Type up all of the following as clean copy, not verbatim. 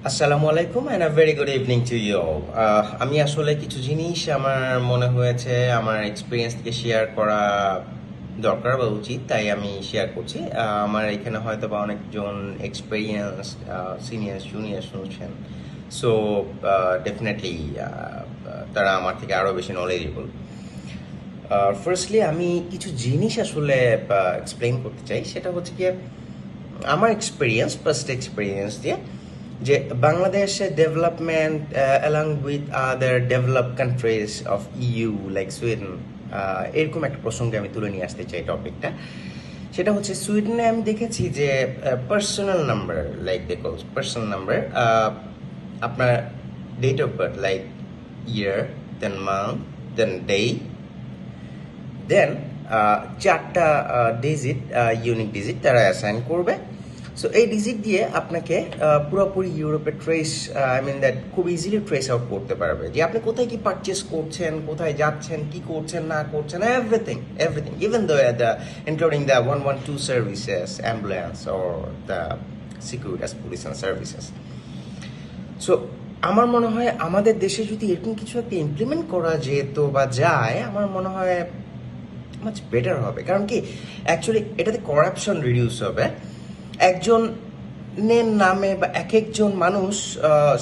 আসসালামু আলাইকুম and a very good evening to you all. আমি আসলে কিছু জিনিস আমার মনে হয়েছে আমার এক্সপিরিয়েন্স থেকে শেয়ার করা দরকার বা উচিত, তাই আমি শেয়ার করছি। আমার এখানে হয়তো বা অনেকজন এক্সপিরিয়েন্স সিনিয়র জুনিয়র শুনছেন, সো ডেফিনেটলি তারা আমার থেকে আরও বেশি নলেজেবল। ফার্স্টলি আমি কিছু জিনিস আসলে এক্সপ্লেইন করতে চাই, সেটা হচ্ছে কি আমার ফার্স্ট এক্সপিরিয়েন্স দিয়ে যে বাংলাদেশের development along with other develop countries of EU like Sweden, এরকম একটা প্রসঙ্গে আমি তুলে নিয়ে আসতে চাই টপিকটা। সেটা হচ্ছে সুইডেনে আমি দেখেছি যে পার্সোনাল নাম্বার, লাইক দেখো পার্সোনাল নাম্বার, আপনার date of birth like year, then month, then day, then চারটা ডিজিট, ইউনিক ডিজিট তারা অ্যাসাইন করবে। সো এই ডিজিট দিয়ে আপনাকে পুরোপুরি ইউরোপে ট্রেস, আই মিন দ্যাট খুব ইজিলি ট্রেস আউট করতে পারবে যে আপনি কোথায় কি পারচেস করছেন, কোথায় যাচ্ছেন, কি করছেন না করছেন, everything everything, even the including the 112 services, ambulance or the security police and services. So আমার মনে হয় আমাদের দেশে যদি এরকম কিছু একটা ইমপ্লিমেন্ট করা যেত বা যায়, আমার মনে হয় মাচ বেটার হবে। কারণ কি অ্যাকচুয়ালি এটাতে করাপশন রিডিউস হবে। একজনের নামে বা এক একজন মানুষ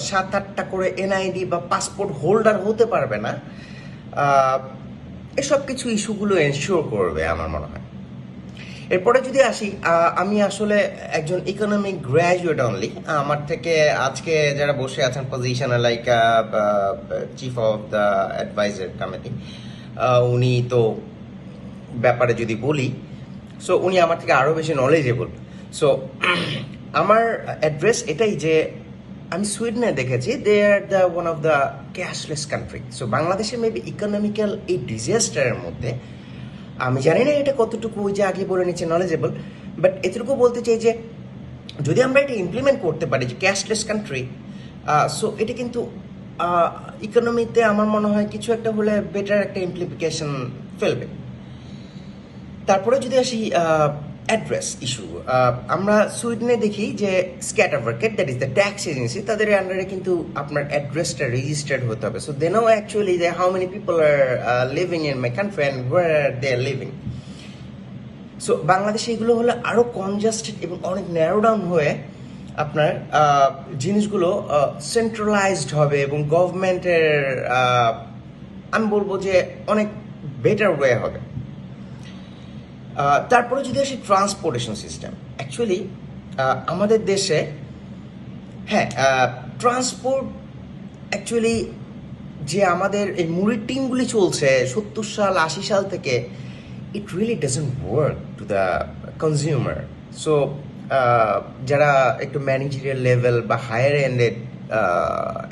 7-8টা করে এনআইডি বা পাসপোর্ট হোল্ডার হতে পারবে না। এসব কিছু ইস্যুগুলো এনশিওর করবে আমার মনে হয়। এরপরে যদি আসি, আমি আসলে একজন ইকোনমিক গ্র্যাজুয়েট অনলি। আমার থেকে আজকে যারা বসে আছেন পজিশনে like chief of the adviser committee, উনি তো ব্যাপারে যদি বলি, সো উনি আমার থেকে আরও বেশি নলেজেবল। সো আমার অ্যাড্রেস এটাই যে আমি সুইডেনে দেখেছি they are the one of the cashless country. So বাংলাদেশে মেবি ইকোনমিক্যাল এই ডিজাস্টারের মধ্যে আমি জানি না এটা কতটুকু ওই যে আগে বলে নিচ্ছে নলেজেবল, বাট এতটুকু বলতে চাই যে যদি আমরা এটা ইমপ্লিমেন্ট করতে পারি যে ক্যাশলেস কান্ট্রি, সো এটা কিন্তু ইকোনমিতে আমার মনে হয় কিছু একটা হলে বেটার একটা ইমপ্লিকেশন ফেলবে। তারপরে যদি আসি অ্যাড্রেস ইস্যু, আমরা সুইডেনে দেখি যে Skatteverket, that is the tax agency, তাদের আন্ডারে কিন্তু আপনার অ্যাড্রেসটা রেজিস্টার্ড হতে হবে। সো দে নো অ্যাকচুয়ালি যে how many people are living in my country and where they are living. So বাংলাদেশে এগুলো হলে আরও কনজাস্টেড এবং অনেক ন্যারো ডাউন হয়ে আপনার জিনিসগুলো সেন্ট্রালাইজড হবে এবং গভর্নমেন্টের আমি বলবো যে অনেক বেটার ওয়ে হবে। তারপরে যদি আসি ট্রান্সপোর্টেশন সিস্টেম, অ্যাকচুয়ালি আমাদের দেশে হ্যাঁ ট্রান্সপোর্ট অ্যাকচুয়ালি যে আমাদের এই মুড়ির টিমগুলি চলছে 70 সাল 80 সাল থেকে, it really doesn't work to the consumer. So যারা একটু ম্যানেজারিয়াল লেভেল বা higher ended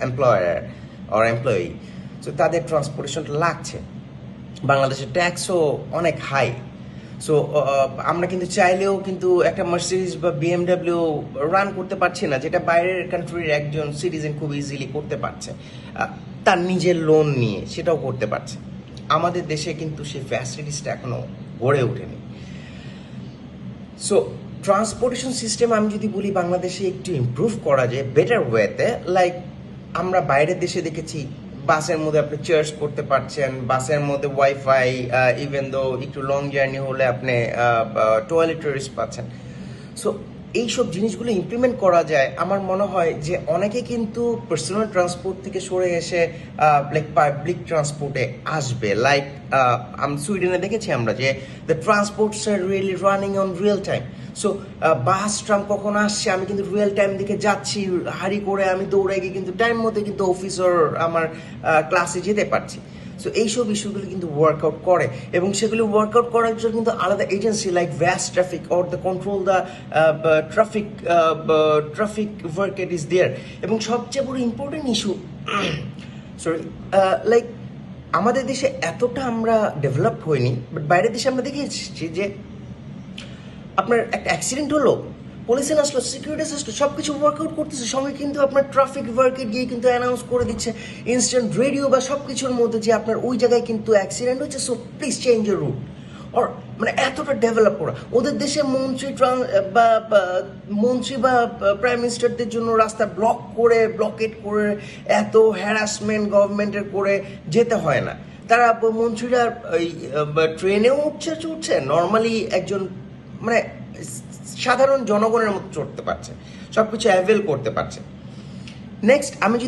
employer or employee, so তাদের ট্রান্সপোর্টেশনটা লাগছে। বাংলাদেশের ট্যাক্সও অনেক হাই। সো আমরা কিন্তু চাইলেও কিন্তু একটা মার্সিডিজ বা বিএমডাব্লিউ রান করতে পারছি না, যেটা বাইরের কান্ট্রির একজন সিটিজেন খুব ইজিলি করতে পারছে তার নিজের লোন নিয়ে, সেটাও করতে পারছে। আমাদের দেশে কিন্তু সেই ফ্যাসিলিটিসটা এখনো গড়ে ওঠেনি। সো ট্রান্সপোর্টেশন সিস্টেম আমি যদি বলি বাংলাদেশে একটু ইমপ্রুভ করা যায় বেটার ওয়েতে, লাইক আমরা বাইরের দেশে দেখেছি বাসের মধ্যে আপনি চার্জ করতে পারছেন, বাসের মধ্যে ওয়াইফাই, ইভেন দো একটু লং জার্নি হলে আপনি টয়লেটরিজ পাচ্ছেন। সো এইসব জিনিসগুলো ইমপ্লিমেন্ট করা যায়, আমার মনে হয় যে অনেকে কিন্তু পার্সোনাল ট্রান্সপোর্ট থেকে সরে এসে লাইক পাবলিক ট্রান্সপোর্টে আসবে। লাইক সুইডেনে দেখেছি আমরা যে the transports are really running on real time. So bus tram কখন আসছে আমি কিন্তু রিয়েল টাইম দিকে যাচ্ছি, হারি করে আমি দৌড়ে গিয়ে কিন্তু টাইম মধ্যে কিন্তু অফিস ওর আমার ক্লাসে যেতে পারছি। সো এইসব ইস্যুগুলো কিন্তু ওয়ার্কআউট করে এবং সেগুলি ওয়ার্কআউট করার জন্য কিন্তু আলাদা এজেন্সি লাইক ভ্যাস traffic or the control the Trafikverket is there. এবং সবচেয়ে বড় ইম্পর্টেন্ট ইস্যু, সরি, লাইক আমাদের দেশে এতটা আমরা ডেভেলপ হইনি, বাট বাইরের দেশে আমরা দেখে এসেছি যে আপনার একটা অ্যাক্সিডেন্ট হলো, পুলিশে আসলো, সিকিউরিটি আসলো, সব কিছু ওয়ার্কআউট করতেছে, সঙ্গে কিন্তু আপনার ট্রাফিক ওয়ার্কে গিয়ে কিন্তু অ্যানাউন্স করে দিচ্ছে ইনস্ট্যান্ট রেডিও বা সব কিছুর মধ্যে যে আপনার ওই জায়গায় কিন্তু অ্যাক্সিডেন্ট হচ্ছে, so please change your route. আর মানে এতটা ডেভেলপ করা, ওদের দেশে মন্ত্রী বা প্রাইম মিনিস্টারদের জন্য রাস্তা ব্লকেট করে এত হ্যারাসমেন্ট গভর্নমেন্টের করে যেতে হয় না। তারা মন্ত্রীরা ওই ট্রেনেও চড়ছে নর্মালি, একজন মানে সাধারণ জনগণের মতো চড়তে পারছে, সবকিছু অ্যাভেল করতে পারছে। নেক্সট আমি